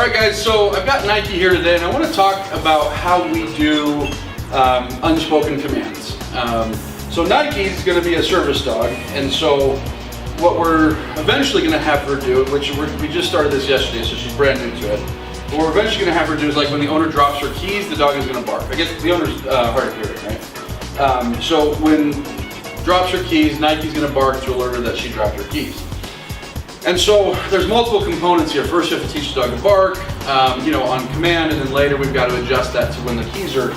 Alright guys, so I've got Nike here today and I want to talk about how we do unspoken commands. So Nike is going to be a service dog, and so what we're eventually going to have her do, which we just started this yesterday, so she's brand new to it. What we're eventually going to have her do is, like, when the owner drops her keys, the dog is going to bark. I guess the owner's hard of hearing, right? So when drops her keys, Nike's going to bark to alert her that she dropped her keys. And so there's multiple components here. First, you have to teach the dog to bark, on command, and then later we've got to adjust that to when the keys are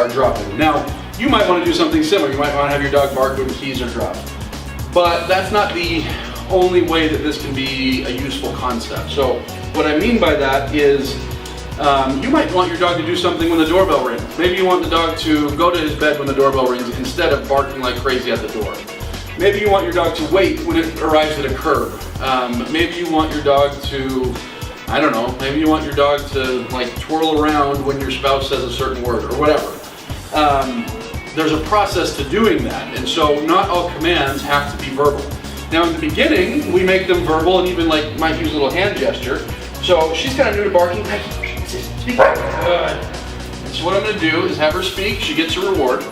dropping. Now, you might want to do something similar. You might want to have your dog bark when the keys are dropped. But that's not the only way that this can be a useful concept. So what I mean by that is you might want your dog to do something when the doorbell rings. Maybe you want the dog to go to his bed when the doorbell rings instead of barking like crazy at the door. Maybe you want your dog to wait when it arrives at a curb. Maybe you want your dog to, I don't know, maybe you want your dog to, like, twirl around when your spouse says a certain word or whatever. There's a process to doing that, and so not all commands have to be verbal. Now in the beginning, we make them verbal and even, like, might use a little hand gesture. So she's kind of new to barking. Speak. Good. So what I'm going to do is have her speak. She gets a reward.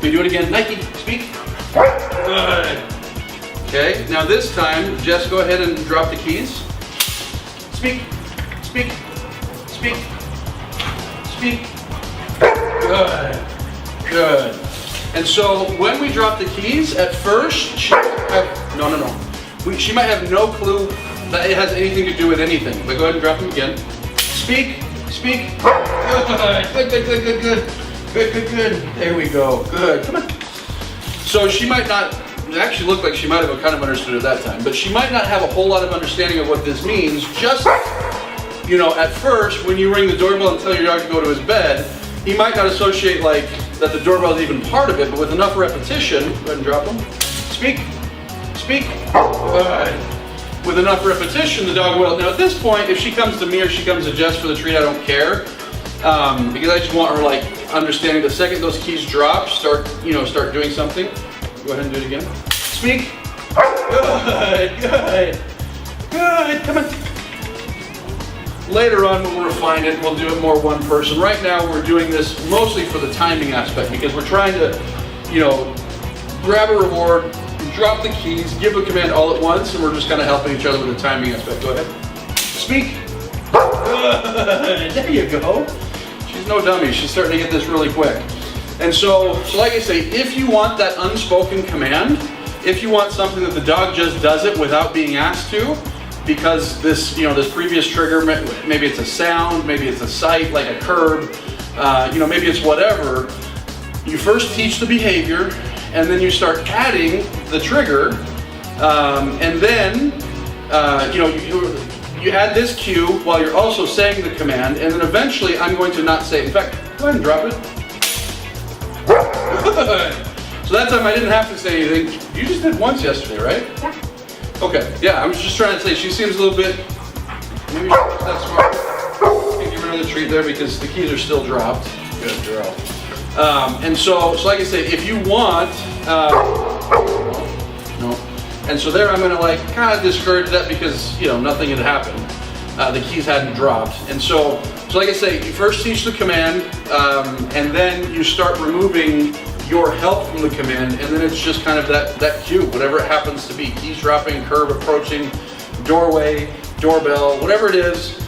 We do it again. Nike, speak. Good. Okay, now this time, just go ahead and drop the keys. Speak, speak, speak, speak. Good, good. And so when we drop the keys, at first, she might have, she might have no clue that it has anything to do with anything. But go ahead and drop them again. Speak, speak. Good, good, good, good, good, good. Good, good, good. There we go. Good. Come on. So she might not, it actually looked like she might have kind of understood it that time, but she might not have a whole lot of understanding of what this means. Just, at first, when you ring the doorbell and tell your dog to go to his bed, he might not associate, like, that the doorbell is even part of it, but with enough repetition, go ahead and drop them. Speak, speak. With enough repetition, the dog will. Now at this point, if she comes to me or she comes to Jess for the treat, I don't care. Because I just want her, like, understanding the second those keys drop, start doing something. Go ahead and do it again. Speak. Good, good, good. Come on. Later on, we'll refine it. We'll do it more one person. Right now, we're doing this mostly for the timing aspect because we're trying to, grab a reward, drop the keys, give a command all at once, and we're just kind of helping each other with the timing aspect. Go ahead. Speak. Good. There you go. She's no dummy. She's starting to get this really quick. And so like I say, if you want that unspoken command, if you want something that the dog just does it without being asked to, because this, this previous trigger, maybe it's a sound, maybe it's a sight, like a curb, maybe it's whatever, you first teach the behavior, and then you start adding the trigger, and then, you add this cue while you're also saying the command, and then eventually I'm going to not say it. In fact, go ahead and drop it. So that time I didn't have to say anything. You just did once yesterday, right? Yeah. Okay, yeah, I was just trying to say, she seems a little bit, maybe she's not that smart. Can't give her another treat there because the keys are still dropped. Good girl. And so like I say, if you want, no. And so there I'm gonna, like, kind of discourage that because, nothing had happened. The keys hadn't dropped. And so like I say, you first teach the command, and then you start removing your help from the command, and then it's just kind of that cue, whatever it happens to be. Keys dropping, curb approaching, doorway, doorbell, whatever it is,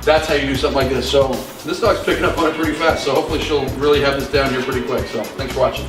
that's how you do something like this. So this dog's picking up on it pretty fast, so hopefully she'll really have this down here pretty quick. So thanks for watching.